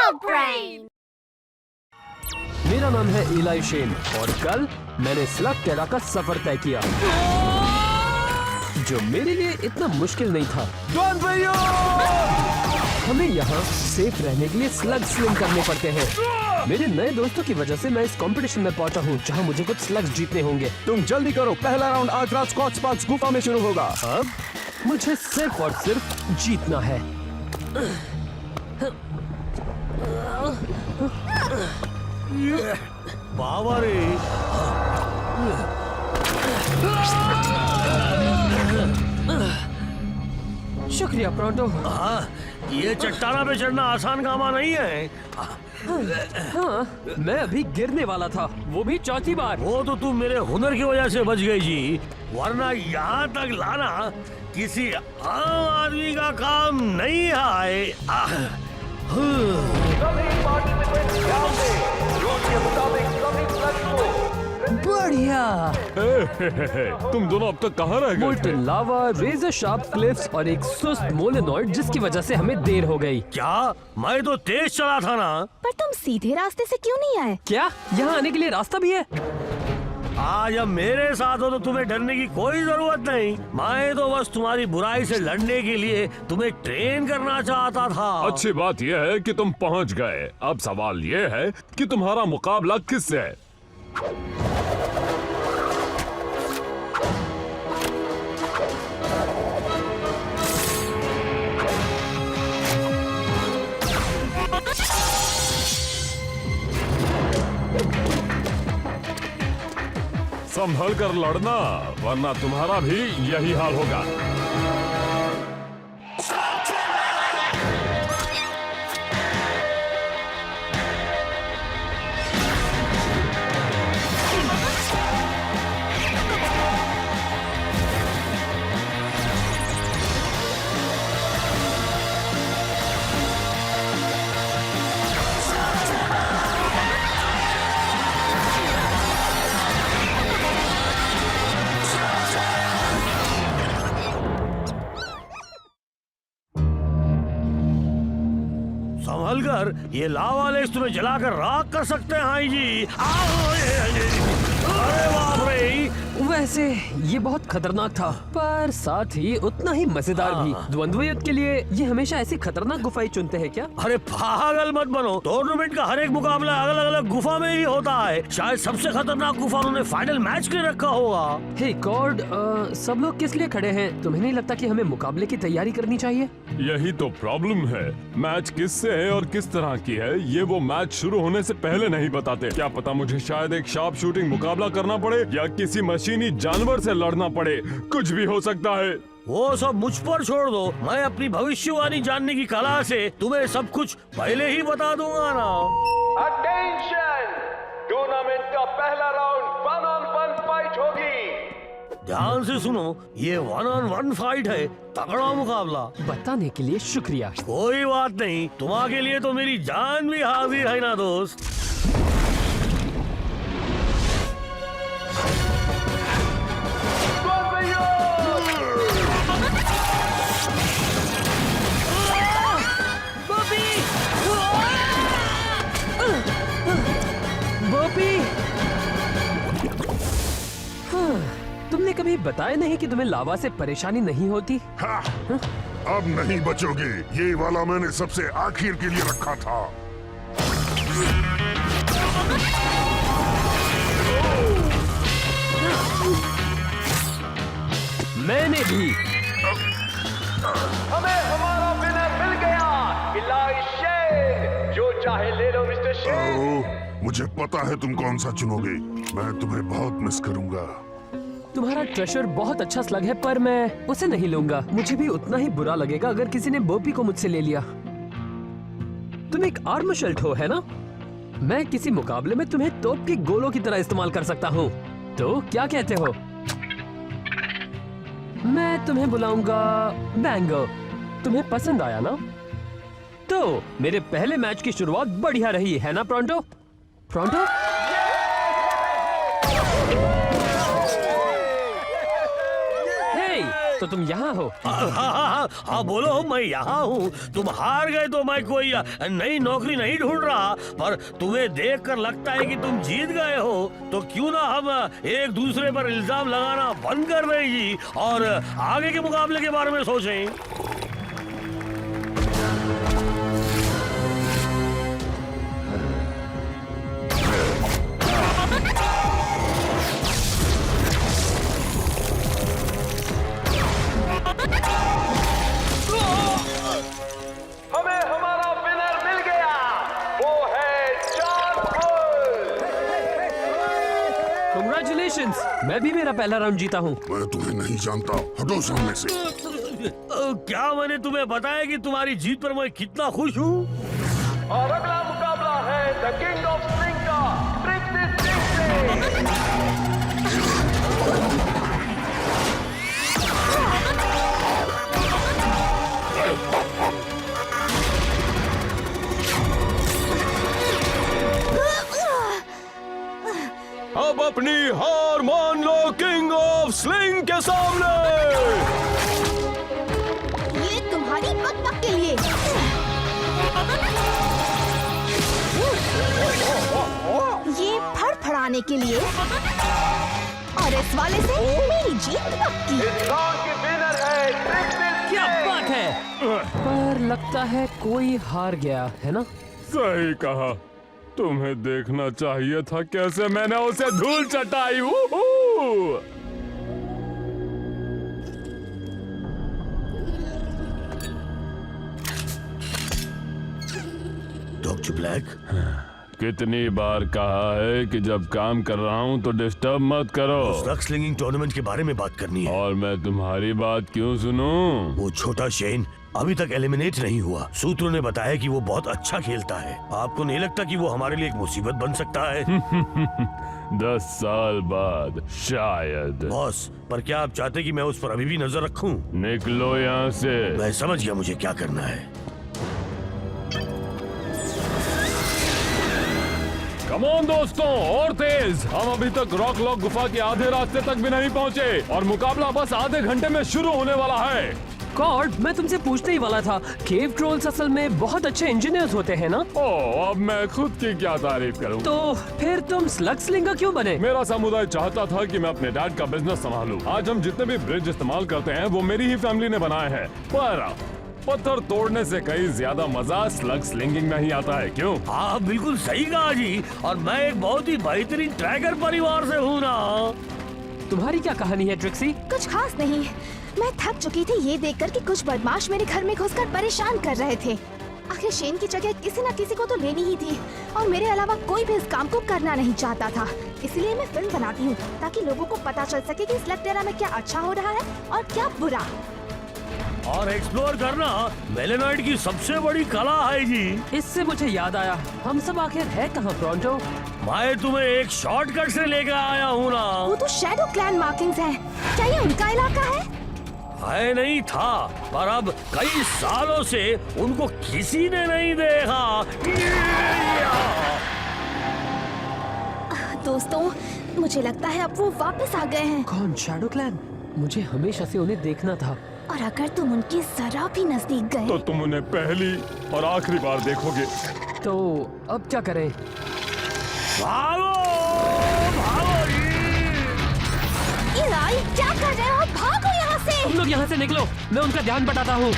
Slug Brain! मेरा नाम है इलाई शेन और कल मैंने स्लग टेरा का सफर तय किया, जो मेरे लिए इतना मुश्किल नहीं था। हमें यहाँ सेफ रहने के लिए स्लग स्लिंग करने पड़ते हैं। मेरे नए दोस्तों की वजह से मैं इस कंपटीशन में पहुंचा हूँ, जहाँ मुझे कुछ स्लग्स जीतने होंगे। तुम जल्दी करो, पहला राउंड आज रात स्कॉच स्पार्क्स गुफा में शुरू होगा। अब मुझे सिर्फ और सिर्फ जीतना है। बाबा रे, शुक्रिया प्रोंटो। ये चट्टाना पे चढ़ना आसान कामा नहीं है। हाँ, मैं अभी गिरने वाला था, वो भी चौथी बार। वो तो तुम मेरे हुनर की वजह से बच गई जी, वरना यहाँ तक लाना किसी आम आदमी का काम नहीं है। बढ़िया। तुम दोनों अब तक कहाँ रह गए? मोल्टन लावा, रेजर शार्प क्लिफ्स और एक सुस्त मोलेनॉइड, जिसकी वजह से हमें देर हो गई। क्या? मैं तो तेज चला था ना। पर तुम सीधे रास्ते से क्यों नहीं आए? क्या यहाँ आने के लिए रास्ता भी है? आज अब मेरे साथ हो तो तुम्हें डरने की कोई जरूरत नहीं। मैं तो बस तुम्हारी बुराई से लड़ने के लिए तुम्हें ट्रेन करना चाहता था। अच्छी बात यह है कि तुम पहुंच गए। अब सवाल यह है कि तुम्हारा मुकाबला किससे है? संभल कर लड़ना, वरना तुम्हारा भी यही हाल होगा। संभल कर, ये लावा लेस तुम्हें जलाकर राख कर सकते हैं। हाँ जी। अरे बाप रे! वैसे ये बहुत खतरनाक था, पर साथ ही उतना ही मजेदार भी। द्वंद्व युद्ध के लिए ये हमेशा ऐसी खतरनाक गुफाएं चुनते हैं क्या? अरे पागल मत बनो, टूर्नामेंट का हर एक मुकाबला अलग अलग गुफा में ही होता है। शायद सबसे खतरनाक गुफा उन्होंने फाइनल मैच के लिए रखा होगा। हे गॉड, सब लोग किस लिए खड़े हैं? तुम्हें नहीं लगता कि हमें मुकाबले की तैयारी करनी चाहिए? यही तो प्रॉब्लम है। मैच किससे है और किस तरह की है, ये वो मैच शुरू होने से पहले नहीं बताते। क्या पता मुझे शायद एक शार्प शूटिंग मुकाबला करना पड़े या किसी मशीनी जानवर से लड़ना पड़े। कुछ भी हो सकता है। वो सब मुझ पर छोड़ दो, मैं अपनी भविष्यवाणी जानने की कला से तुम्हें सब कुछ पहले ही बता दूंगा ना। अटेंशन! टूर्नामेंट का पहला राउंड 1-on-1 फाइट होगी। ध्यान से सुनो, ये 1-on-1 फाइट है, तगड़ा मुकाबला। बताने के लिए शुक्रिया। कोई बात नहीं, तुम्हारे लिए तो मेरी जान भी हाजिर है ना दोस्त। तुमने कभी बताया नहीं कि तुम्हें लावा से परेशानी नहीं होती? हाँ, अब नहीं बचोगे। ये वाला मैंने सबसे आखिर के लिए रखा था। मैंने भी। हमें हमारा विनर मिल गया, इलाई शेन। जो चाहे ले लो मिस्टर शेन। ओह, मुझे पता है तुम कौन सा चुनोगे। मैं तुम्हें बहुत मिस करूंगा। तुम्हारा ट्रेशर बहुत अच्छा स्लग है, पर मैं उसे नहीं लूंगा। मुझे भी उतना ही बुरा लगेगा अगर किसी ने बोपी को मुझसे ले लिया। तुम एक आर्म शल्ट हो, है ना? मैं किसी मुकाबले में तुम्हें तोप के गोलों की तरह इस्तेमाल कर सकता हूँ। तो क्या कहते हो? मैं तुम्हें बुलाऊंगा बैंगो। तुम्हें पसंद आया ना? तो मेरे पहले मैच की शुरुआत बढ़िया रही, है ना प्रोंटो? प्रोंटो? तो तुम यहाँ हो? हाँ बोलो, मैं यहाँ हूँ। तुम हार गए तो मैं कोई नई नौकरी नहीं ढूंढ रहा, पर तुम्हें देखकर लगता है कि तुम जीत गए हो। तो क्यों ना हम एक दूसरे पर इल्जाम लगाना बंद कर दें जी, और आगे के मुकाबले के बारे में सोचें। हमें हमारा विनर मिल गया, वो है जॉन बुल। Congratulations! मैं भी मेरा पहला राउंड जीता हूँ। मैं तुम्हें नहीं जानता, हटो सामने से। क्या मैंने तुम्हें बताया कि तुम्हारी जीत पर मैं कितना खुश हूँ? और अगला मुकाबला है द किंग ऑफ स्लिंग का ट्रिक्सी स्टिंग से। अब अपनी हार मान लो किंग ऑफ स्लिंग के सामने। ये तुम्हारी बकबक के लिए। ये फड़फड़ाने के लिए। और इस वाले से मेरी जीत पक्की। इस राउंड की विनर है ट्रिक्सी क्या स्टिंग। बात है! पर लगता है कोई हार गया है ना? सही कहा, तुम्हें देखना चाहिए था कैसे मैंने उसे धूल चटाई। वूहू! डॉक्टर ब्लैक, कितनी बार कहा है कि जब काम कर रहा हूँ तो डिस्टर्ब मत करो। रग स्लिंगिंग टूर्नामेंट के बारे में बात करनी है। और मैं तुम्हारी बात क्यों सुनूं? वो छोटा शेन अभी तक एलिमिनेट नहीं हुआ। सूत्रों ने बताया कि वो बहुत अच्छा खेलता है। आपको नहीं लगता कि वो हमारे लिए एक मुसीबत बन सकता है? 10 साल बाद शायद। बॉस, पर क्या आप चाहते कि मैं उस पर अभी भी नजर रखूं? निकलो यहाँ से। मैं समझ गया मुझे क्या करना है। कम ऑन दोस्तों, और तेज। हम अभी तक रॉक लॉक गुफा के आधे रास्ते तक भी नहीं पहुँचे और मुकाबला बस आधे घंटे में शुरू होने वाला है। गॉड, मैं तुमसे पूछने ही वाला था, केव ट्रोल्स असल में बहुत अच्छे इंजीनियर्स होते हैं ना? ओह, अब मैं खुद की क्या तारीफ करूं? तो फिर तुम स्लग स्लिंगर क्यों बने? मेरा समुदाय चाहता था कि मैं अपने डैड का बिजनेस संभालूं। आज हम जितने भी ब्रिज इस्तेमाल करते हैं वो मेरी ही फैमिली ने बनाए हैं। पर पत्थर तोड़ने से कहीं ज्यादा मजा स्लग स्लिंगिंग में ही आता है, क्यों? आप बिल्कुल सही कहा जी, और मैं एक बहुत ही बेहतरीन ट्रैकर परिवार से हूँ ना। तुम्हारी क्या कहानी है ट्रिक्सी? कुछ खास नहीं, मैं थक चुकी थी ये देखकर कि कुछ बदमाश मेरे घर में घुसकर परेशान कर रहे थे। आखिर शेन की जगह किसी न किसी को तो लेनी ही थी, और मेरे अलावा कोई भी इस काम को करना नहीं चाहता था। इसलिए मैं फिल्म बनाती हूँ ताकि लोगों को पता चल सके कि स्लग टेरा में क्या अच्छा हो रहा है और क्या बुरा। और एक्सप्लोर करना मेलेनॉइड की सबसे बड़ी कला है जी। इससे मुझे याद आया, हम सब आखिर है कहाँ टोरंटो? मैं तुम्हें एक शॉर्टकट से लेकर आया हूँ ना। वो तो शैडो क्लैन मार्किंग्स हैं। क्या ये उनका इलाका है? है नहीं था, पर अब कई सालों से उनको किसी ने नहीं देखा। दोस्तों, मुझे लगता है अब वो वापस आ गए हैं। कौन? Shadow clan? मुझे हमेशा से उन्हें देखना था। और अगर तुम उनके जरा भी नजदीक गए तो तुम उन्हें पहली और आखिरी बार देखोगे। तो अब क्या करें? भागो, भागो इलाई, क्या कर रहे हो? भागो यहाँ से! तुम लोग यहाँ से निकलो, मैं उनका ध्यान बटाता हूँ।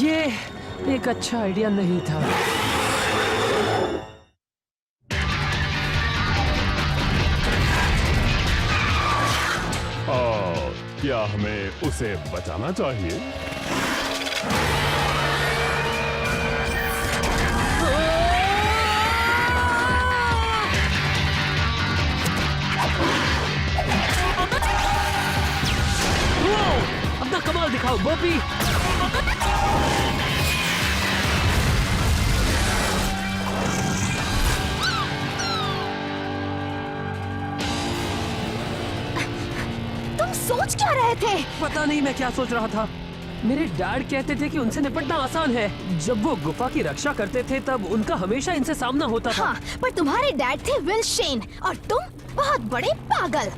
ये एक अच्छा आइडिया नहीं था। क्या हमें उसे बचाना चाहिए? अपना कमाल दिखाओ बोपी। तुम सोच क्या रहे थे? पता नहीं मैं क्या सोच रहा था। मेरे डैड कहते थे कि उनसे निपटना आसान है। जब वो गुफा की रक्षा करते थे तब उनका हमेशा इनसे सामना होता था। हाँ, पर तुम्हारे डैड थे विल शेन और तुम बहुत बड़े पागल।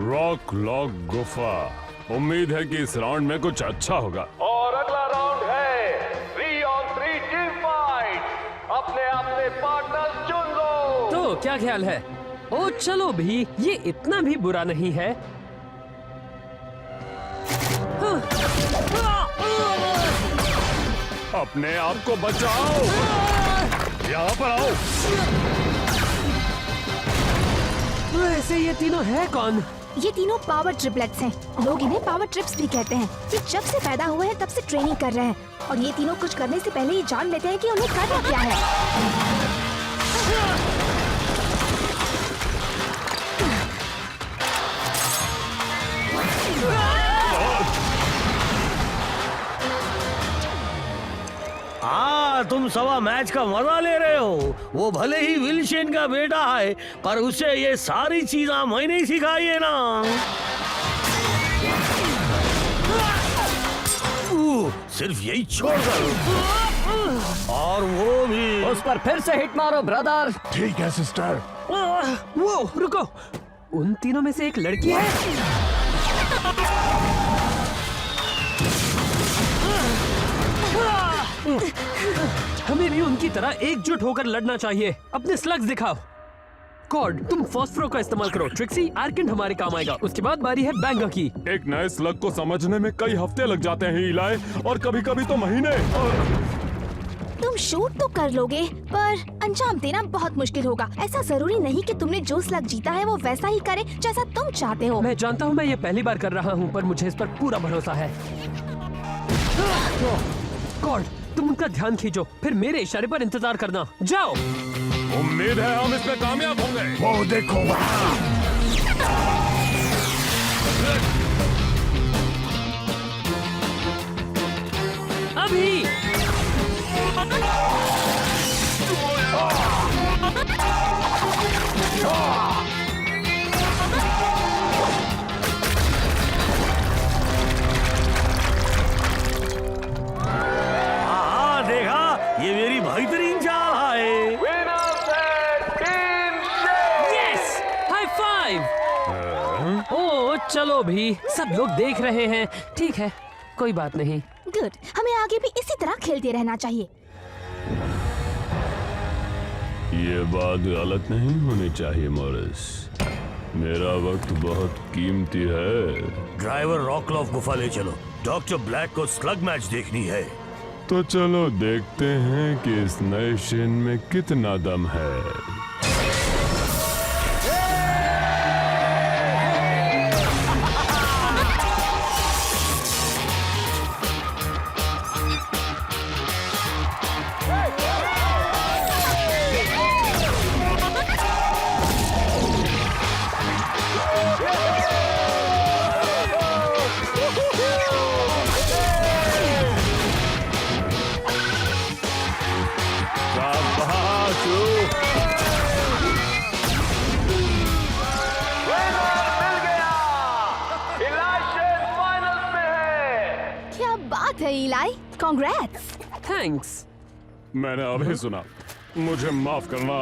रॉक लॉक गुफा। उम्मीद है कि इस राउंड में कुछ अच्छा होगा। और अगला राउंड है 3-on-3 टीम फाइट। अपने अपने पार्टनर्स चुन लो। तो क्या ख्याल है? ओ चलो भी, ये इतना भी बुरा नहीं है। अपने आप को बचाओ। यहाँ पर आओ। वैसे ये तीनों है कौन? ये तीनों पावर ट्रिपलेट्स हैं। लोग इन्हें पावर ट्रिप्स भी कहते हैं। ये जब से पैदा हुए हैं तब से ट्रेनिंग कर रहे हैं और ये तीनों कुछ करने से पहले ये जान लेते हैं कि उन्हें करना क्या है। तुम सवा मैच का मजा ले रहे हो। वो भले ही विल शेन का बेटा है, पर उसे ये सारी चीजें मैंने ही सिखाई है ना। सिर्फ यही छोड़कर, और वो भी उस पर फिर से हिट मारो ब्रदर। ठीक है सिस्टर। वो रुको, उन तीनों में से एक लड़की है। हमें भी उनकी तरह एकजुट होकर लड़ना चाहिए। अपने स्लग्स दिखाओ। कॉर्ड, तुम फॉस्फरो का इस्तेमाल करो। ट्रिक्सी, आर्केंट हमारे काम आएगा। उसके बाद बारी है बैंगा की। एक नए स्लग को समझने में कई हफ्ते लग जाते हैं इलाय, और कभी-कभी तो महीने। तुम शूट तो कर लोगे, पर अंजाम देना बहुत मुश्किल होगा। ऐसा जरूरी नहीं कि तुमने जो स्लग जीता है वो वैसा ही करे जैसा तुम चाहते हो। मैं जानता हूँ मैं ये पहली बार कर रहा हूँ, पर मुझे इस पर पूरा भरोसा है। कॉर्ड, तुम उनका ध्यान खींचो, फिर मेरे इशारे पर इंतजार करना। जाओ। उम्मीद है हम इसमें कामयाब होंगे। वो देखो वहाँ। अभी हाँ देखा, ये मेरी बेहतरीन चाल है। विनर्स है team Shane. Yes, high five. ओ चलो भी, सब लोग देख रहे हैं। ठीक है, कोई बात नहीं। गुड, हमें आगे भी इसी तरह खेलते रहना चाहिए। ये बात गलत नहीं होनी चाहिए मॉरिस। मेरा वक्त बहुत कीमती है। ड्राइवर रॉकलॉफ गुफा ले चलो। डॉक्टर ब्लैक को स्लग मैच देखनी है। तो चलो देखते हैं कि इस नए शेन में कितना दम है। विनर मिल गया। इलाय शेन फाइनल्स में है। क्या बात है इलाई, कांग्रेट्स। थैंक्स। मैंने अभी सुना। मुझे माफ करना।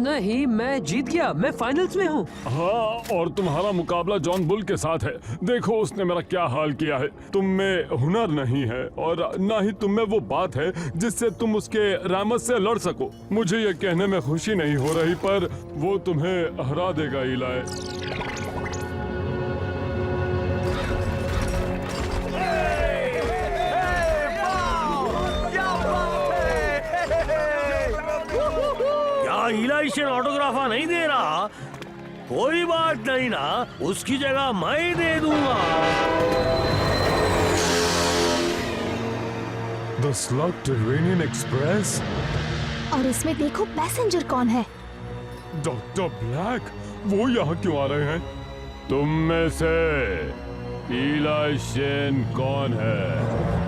नहीं, मैं जीत गया। मैं फाइनल्स में हूँ। हाँ, और तुम्हारा मुकाबला जॉन बुल के साथ है। देखो उसने मेरा क्या हाल किया है। तुम में हुनर नहीं है और ना ही तुम में वो बात है जिससे तुम उसके रामत से लड़ सको। मुझे ये कहने में खुशी नहीं हो रही, पर वो तुम्हें हरा देगा इलाय। क्या इलाय शेन ऑटोग्राफा नहीं दे रहा? कोई बात नहीं ना, उसकी जगह मैं दे दूंगा। The slug terranean express. और इसमें देखो पैसेंजर कौन है। डॉक्टर ब्लैक, वो यहाँ क्यों आ रहे हैं? तुम में से इलाय शेन कौन है?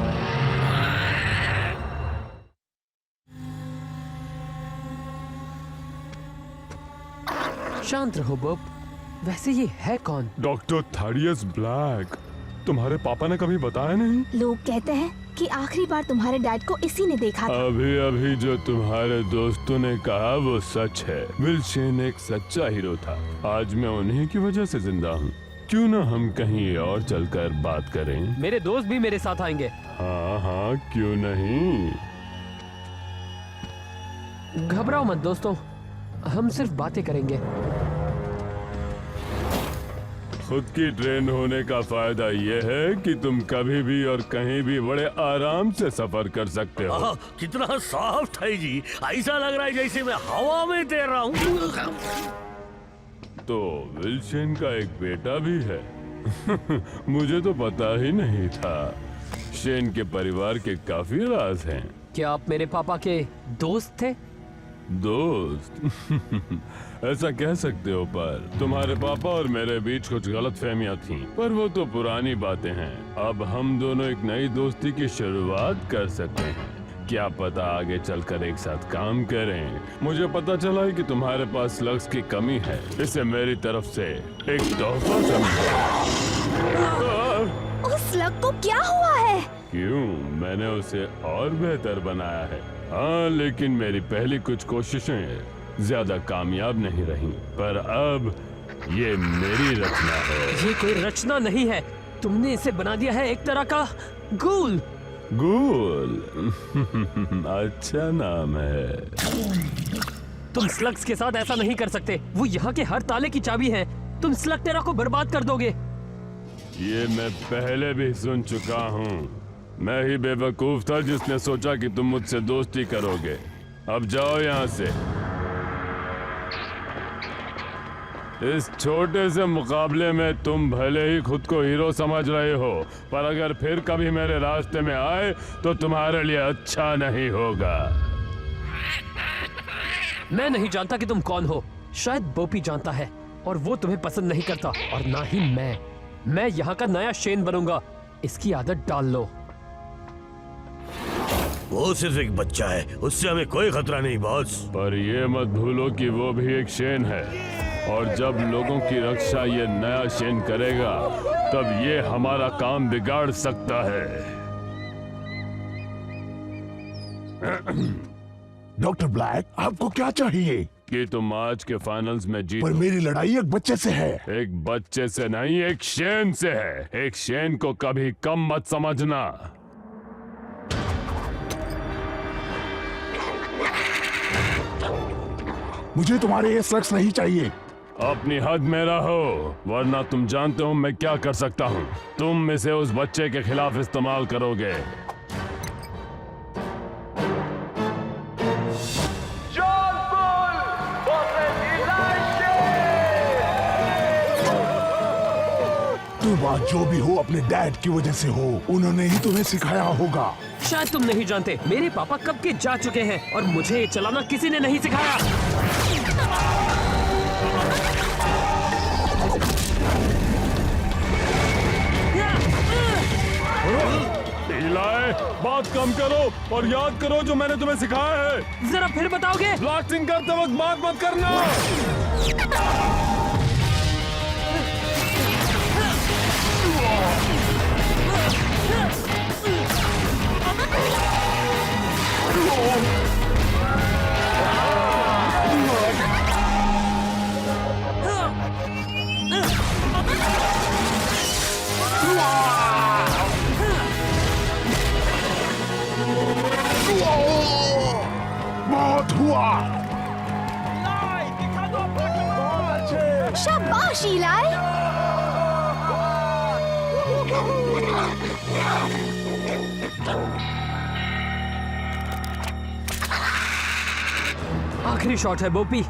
शांत रहो बॉब। वैसे ये है कौन? Doctor Thaddeus black. तुम्हारे पापा ने कभी बताया नहीं? लोग कहते हैं कि आखिरी बार तुम्हारे डैड को इसी ने देखा था। अभी अभी जो तुम्हारे दोस्तों ने कहा वो सच है। विल शेन एक सच्चा हीरो था। आज मैं उन्हीं की वजह से जिंदा हूँ। क्यों ना हम कहीं और चलकर बात करें? मेरे दोस्त भी मेरे साथ आएंगे। हाँ हाँ, क्यों नहीं। घबराओ मत दोस्तों, हम सिर्फ बातें करेंगे। खुद की ट्रेन होने का फायदा ये है कि तुम कभी भी और कहीं भी बड़े आराम से सफर कर सकते हो। आह, कितना सॉफ्ट है जी, ऐसा लग रहा है जैसे मैं हवा में तैर रहा हूँ। तो विल्सन का एक बेटा भी है। मुझे तो पता ही नहीं था। शेन के परिवार के काफी राज हैं। क्या आप मेरे पापा के दोस्त थे? दोस्त? ऐसा कह सकते हो, पर तुम्हारे पापा और मेरे बीच कुछ गलतफहमियां थीं, पर वो तो पुरानी बातें हैं। अब हम दोनों एक नई दोस्ती की शुरुआत कर सकते हैं। क्या पता आगे चलकर एक साथ काम करें। मुझे पता चला है कि तुम्हारे पास लक्स की कमी है। इसे मेरी तरफ से एक तोहफा समझो। उस स्लग को क्या हुआ है? क्यों, मैंने उसे और बेहतर बनाया है। हाँ, लेकिन मेरी पहली कुछ कोशिशें ज्यादा कामयाब नहीं रहीं। पर अब ये मेरी रचना है। ये कोई रचना नहीं है, तुमने इसे बना दिया है एक तरह का गूल। गूल? अच्छा नाम है। तुम स्लग्स के साथ ऐसा नहीं कर सकते। वो यहाँ के हर ताले की चाबी है। तुम स्लग टेरा को बर्बाद कर दोगे। ये मैं पहले भी सुन चुका हूँ। मैं ही बेवकूफ था जिसने सोचा कि तुम मुझसे दोस्ती करोगे। अब जाओ यहाँ से। इस छोटे से मुकाबले में तुम भले ही खुद को हीरो समझ रहे हो, पर अगर फिर कभी मेरे रास्ते में आए तो तुम्हारे लिए अच्छा नहीं होगा। मैं नहीं जानता कि तुम कौन हो। शायद बोपी जानता है और वो तुम्हें पसंद नहीं करता, और ना ही मैं यहाँ का नया शेन बनूंगा। इसकी आदत डाल लो। वो सिर्फ एक बच्चा है, उससे हमें कोई खतरा नहीं बॉस। पर ये मत भूलो कि वो भी एक शेन है, और जब लोगों की रक्षा ये नया शेन करेगा तब ये हमारा काम बिगाड़ सकता है। डॉक्टर ब्लैक, आपको क्या चाहिए? कि तुम आज के फाइनल्स में जीतो। पर मेरी लड़ाई एक बच्चे से है। एक बच्चे से नहीं, एक शेन से है। एक शेन को कभी कम मत समझना। मुझे तुम्हारे ये शख्स नहीं चाहिए। अपनी हद में रहो, वरना तुम जानते हो मैं क्या कर सकता हूँ। तुम इसे उस बच्चे के खिलाफ इस्तेमाल करोगे। John Bull versus Elisha. तुम आज जो भी हो अपने डैड की वजह से हो। उन्होंने ही तुम्हें सिखाया होगा। शायद तुम नहीं जानते, मेरे पापा कब के जा चुके हैं और मुझे ये चलाना किसी ने नहीं सिखाया। इलाय, बात कम करो और याद करो जो मैंने तुम्हें सिखाया है। जरा फिर बताओगे? ब्लास्टिंग करते वक्त बात मत करना। बहुत हुआ। शाबाश इलाई। आखिरी शॉट है बोपी,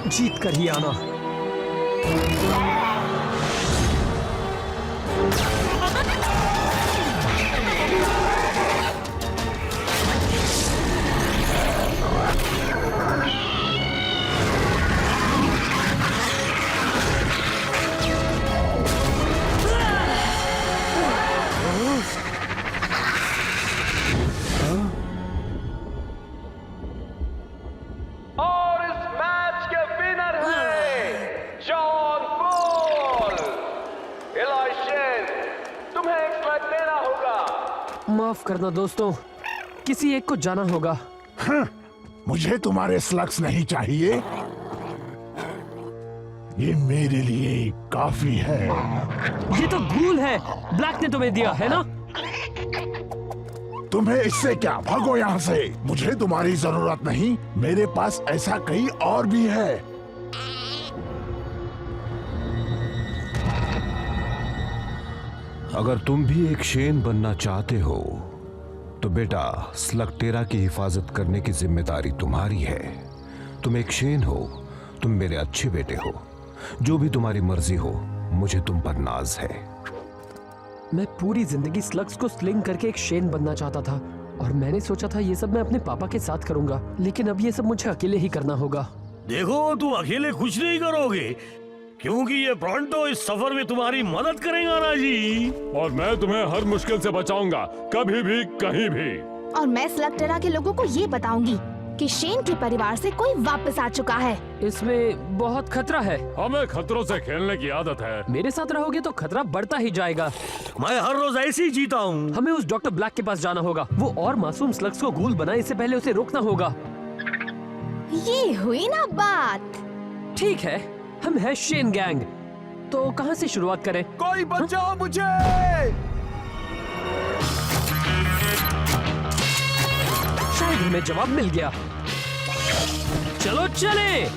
जीत कर ही आना। और इस मैच के विनर हैं जॉन माफ करना दोस्तों, किसी एक को जाना होगा। मुझे तुम्हारे स्लग्स नहीं चाहिए, ये मेरे लिए काफी है। ये तो घूल है, ब्लैक ने तुम्हें दिया है ना? तुम्हें इससे क्या, भागो यहाँ से। मुझे तुम्हारी जरूरत नहीं, मेरे पास ऐसा कई और भी है। अगर तुम भी एक शेन बनना चाहते हो तो बेटा स्लगटेरा की हिफाजत करने की जिम्मेदारी तुम्हारी है। तुम एक शेन हो, तुम मेरे अच्छे बेटे हो, जो भी तुम्हारी मर्जी हो, मुझे तुम पर नाज है। मैं पूरी जिंदगी स्लग्स को स्लिंग करके एक शेन बनना चाहता था और मैंने सोचा था ये सब मैं अपने पापा के साथ करूंगा, लेकिन अब ये सब मुझे अकेले ही करना होगा। देखो तुम अकेले कुछ नहीं करोगे, क्योंकि ये ब्रॉन्टो इस सफर में तुम्हारी मदद करेगा ना जी। और मैं तुम्हें हर मुश्किल से बचाऊंगा, कभी भी कहीं भी। और मैं स्लगटेरा के लोगों को ये बताऊंगी कि शेन के परिवार से कोई वापस आ चुका है। इसमें बहुत खतरा है। हमें खतरों से खेलने की आदत है। मेरे साथ रहोगे तो खतरा बढ़ता ही जाएगा। मैं हर रोज ऐसे ही जीता हूँ। हमें उस डॉक्टर ब्लैक के पास जाना होगा। वो और मासूम स्लग्स को घूल बनाए, इससे पहले उसे रोकना होगा। ये हुई ना बात। ठीक है, हम है शेन गैंग, तो कहाँ से शुरुआत करें? कोई बचाओ मुझे। शायद हमें जवाब मिल गया। चलो चलें।